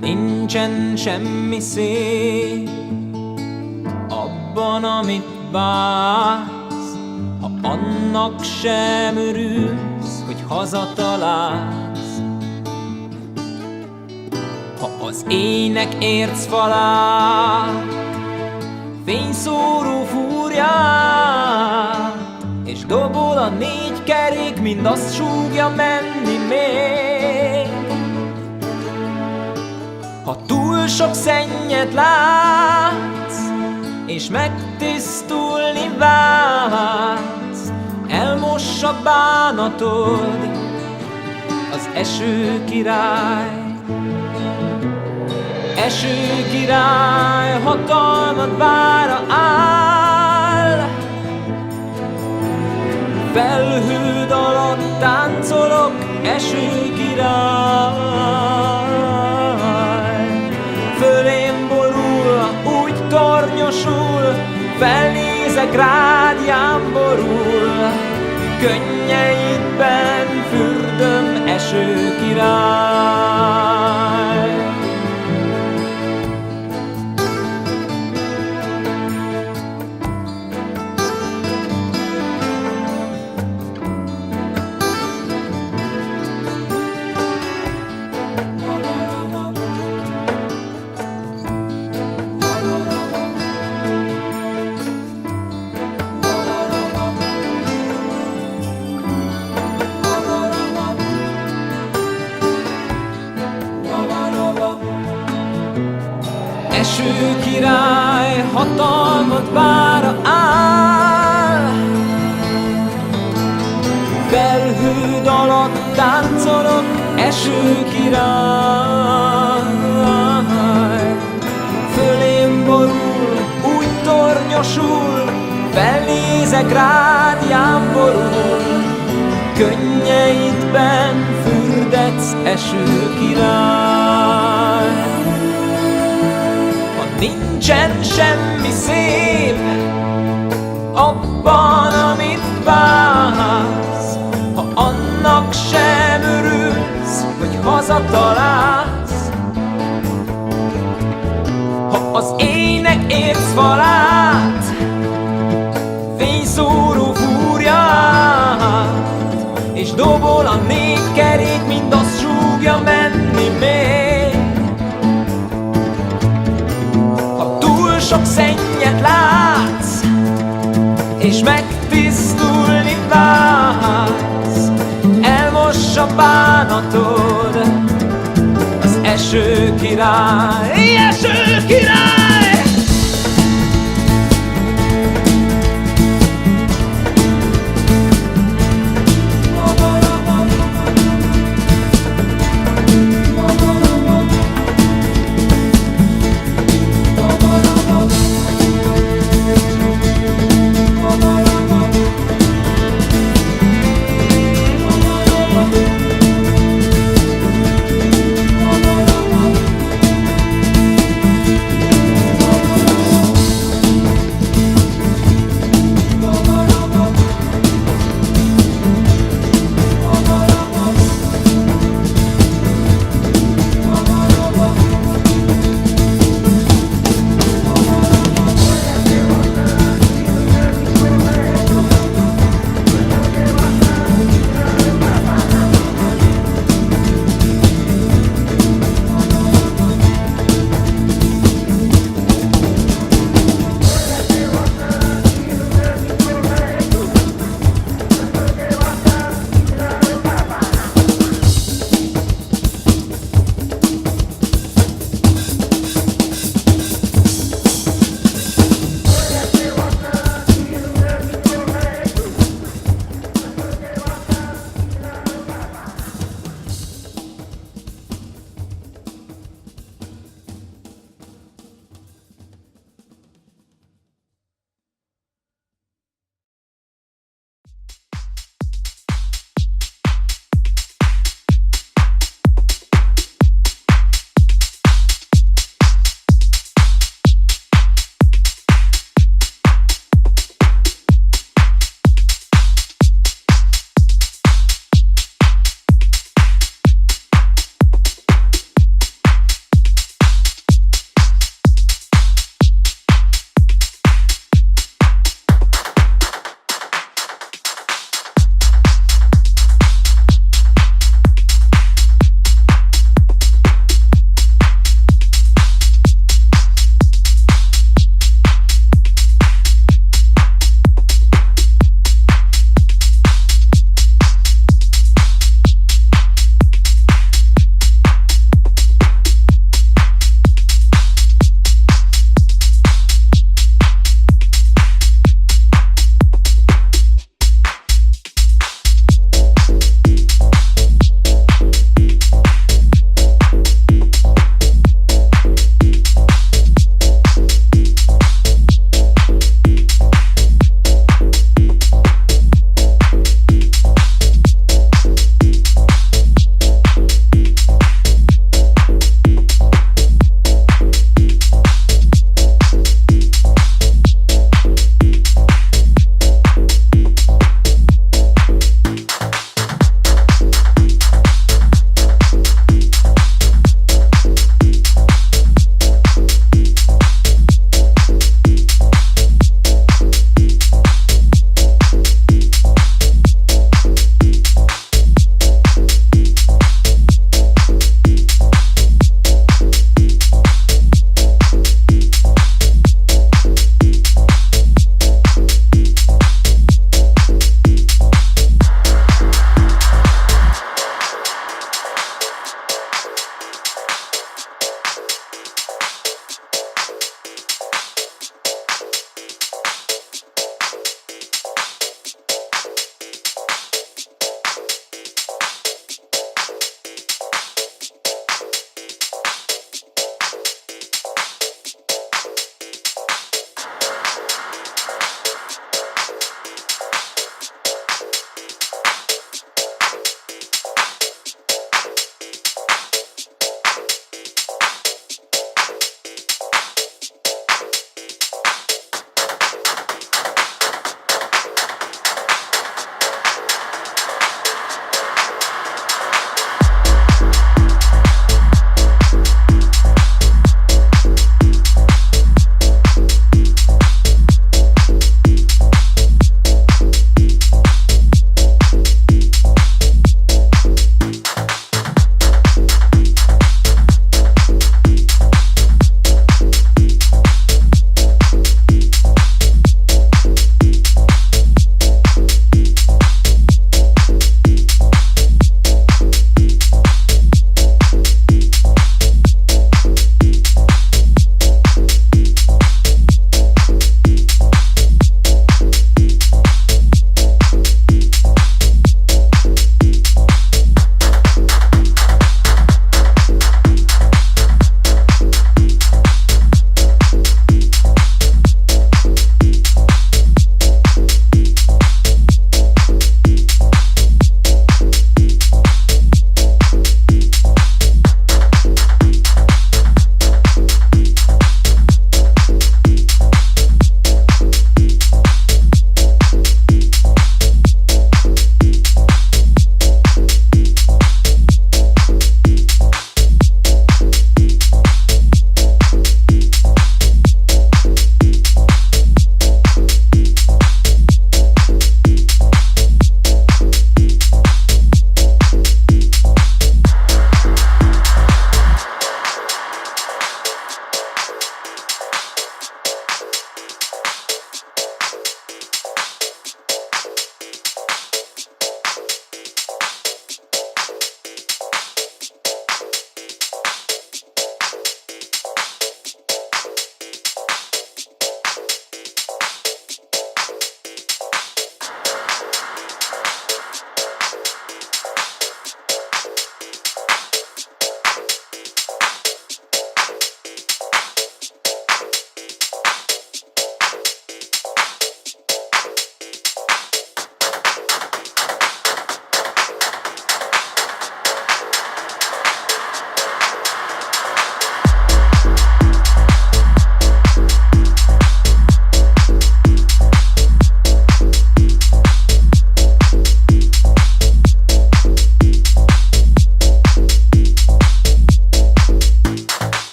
Nincsen semmi szép abban, amit vársz, ha annak sem örülsz, hogy hazatalálsz. Ha az ének érc falát, fényszóró fúrját, és dobol a négy kerék, mind azt súgja menni még. Ha túl sok szennyet látsz, és megtisztulni vágysz, elmossa bánatod az eső király. Eső király, hatalmad vára áll, felhőd alatt táncolok, eső király. Fölém borul, úgy tornyosul, felnézek rád, jámborul, könnyeidben fürdöm, eső király. Eső király, hatalmad vára áll, felhőd alatt táncolok, eső király. Fölém borul, úgy tornyosul, felnézek rád, jámborul, könnyeidben fürdetsz, eső király. Nincsen semmi szép abban, amit vársz, ha annak sem örülsz, hogy hazatalálsz. Ha az ének érc falát, fényszóró fúrját, és dobol a négy kerék, mind azt súgja menni még. Sok szennyet látsz, és megtisztulni vágysz, elmossa bánatod az eső király. Eső király!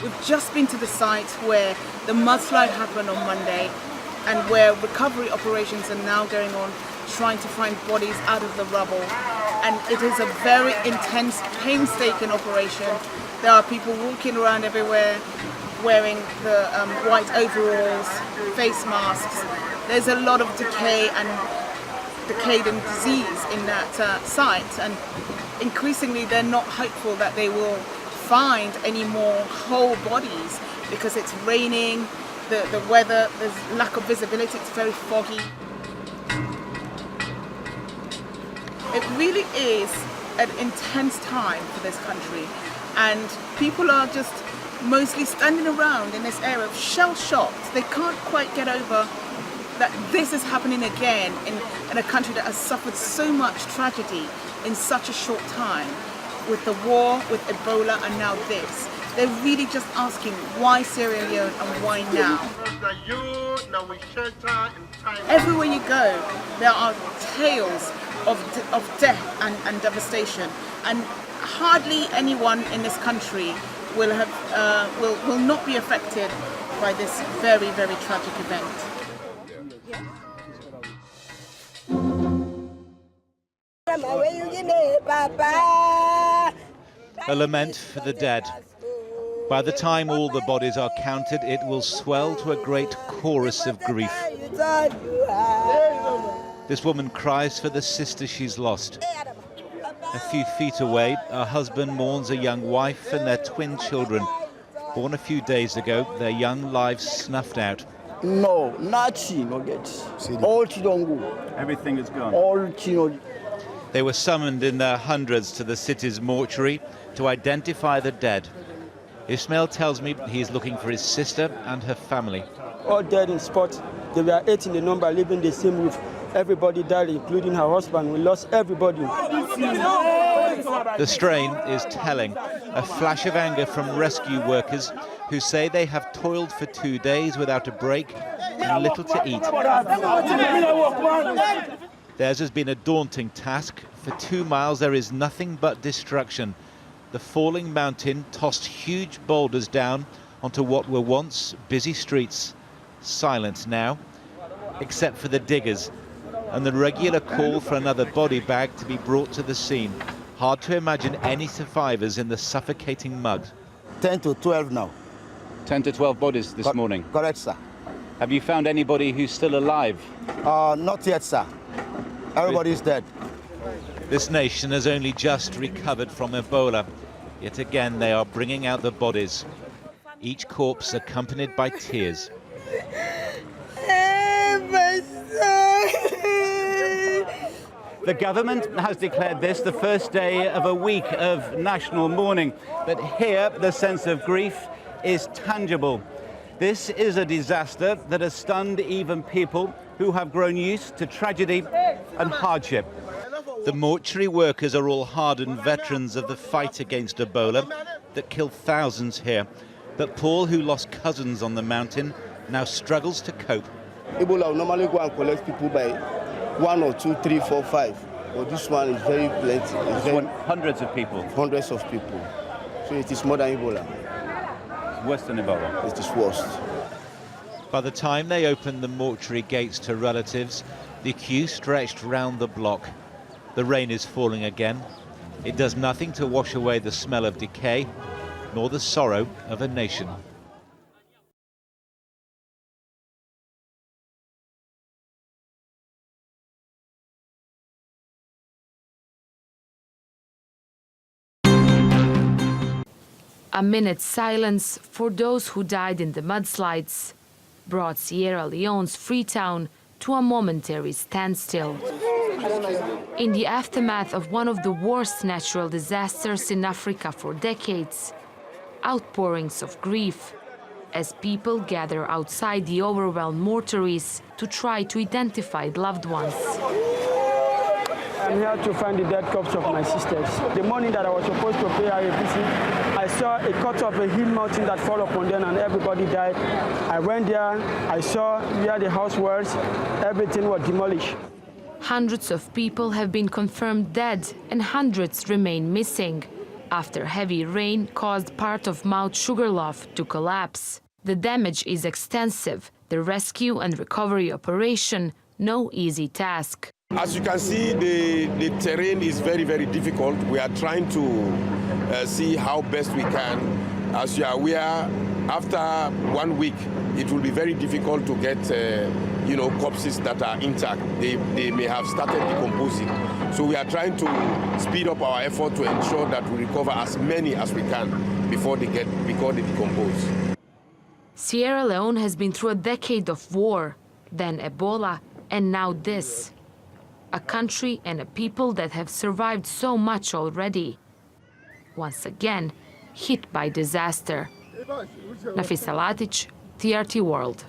We've just been to the site where the mudslide happened on Monday and where recovery operations are now going on, trying to find bodies out of the rubble. And it is a very intense, painstaking operation. There are people walking around everywhere wearing the white overalls, face masks. There's a lot of decay and disease in that site, and increasingly they're not hopeful that they will find any more whole bodies because it's raining, the weather, there's lack of visibility, it's very foggy. It really is an intense time for this country, and people are just mostly standing around in this area shell-shocked. They can't quite get over that this is happening again in a country that has suffered so much tragedy in such a short time, with the war, with Ebola, and now this. They're really just asking, why Sierra Leone and why now? Everywhere you go, there are tales of death and devastation, and hardly anyone in this country will not be affected by this very, very tragic event. A lament for the dead. By the time all the bodies are counted, it will swell to a great chorus of grief. This woman cries for the sister she's lost. A few feet away, her husband mourns a young wife and their twin children, born a few days ago, their young lives snuffed out. No, nothing, no get. All children go. Everything is gone. All children. They were summoned in their hundreds to the city's mortuary to identify the dead. Ismail tells me he's looking for his sister and her family. All dead in spot. There were 8 in the number living the same roof. Everybody died, including her husband. We lost everybody. The strain is telling. A flash of anger from rescue workers who say they have toiled for 2 days without a break and little to eat. Theirs has been a daunting task. For 2 miles there is nothing but destruction. The falling mountain tossed huge boulders down onto what were once busy streets. Silent now, except for the diggers and the regular call for another body bag to be brought to the scene. Hard to imagine any survivors in the suffocating mud. 10 to 12 now. 10 to 12 bodies this morning. Correct, sir. Have you found anybody who's still alive? Not yet, sir. Everybody is dead. This nation has only just recovered from Ebola. Yet again they are bringing out the bodies, each corpse accompanied by tears. The government has declared this the first day of a week of national mourning, but here the sense of grief is tangible. This is a disaster that has stunned even people who have grown used to tragedy and hardship. The mortuary workers are all hardened veterans of the fight against Ebola that killed thousands here. But Paul, who lost cousins on the mountain, now struggles to cope. Ebola will normally go and collect people by 1 or 2, 3, 4, 5. But this one is very plenty. Hundreds of people. Hundreds of people. So it is more than Ebola. Worse than Ebola. It is worse. By the time they opened the mortuary gates to relatives, the queue stretched round the block. The rain is falling again. It does nothing to wash away the smell of decay, nor the sorrow of a nation. A minute's silence for those who died in the mudslides brought Sierra Leone's Freetown to a momentary standstill. In the aftermath of one of the worst natural disasters in Africa for decades, outpourings of grief as people gather outside the overwhelmed mortuaries to try to identify loved ones. I'm here to find the dead corpse of my sisters. The morning that I was supposed to pay her a visit, I saw a cut of a hill mountain that fell upon them and everybody died. I went there, I saw where the house was, everything was demolished. Hundreds of people have been confirmed dead and hundreds remain missing. After heavy rain caused part of Mount Sugarloaf to collapse. The damage is extensive. The rescue and recovery operation, no easy task. As you can see, the terrain is very, very difficult. We are trying to see how best we can. As you are aware, after 1 week, it will be very difficult to get corpses that are intact. They may have started decomposing. So we are trying to speed up our effort to ensure that we recover as many as we can before they decompose. Sierra Leone has been through a decade of war, then Ebola, and now this. A country and a people that have survived so much already. Once again, hit by disaster. Nafisa Latic, TRT World.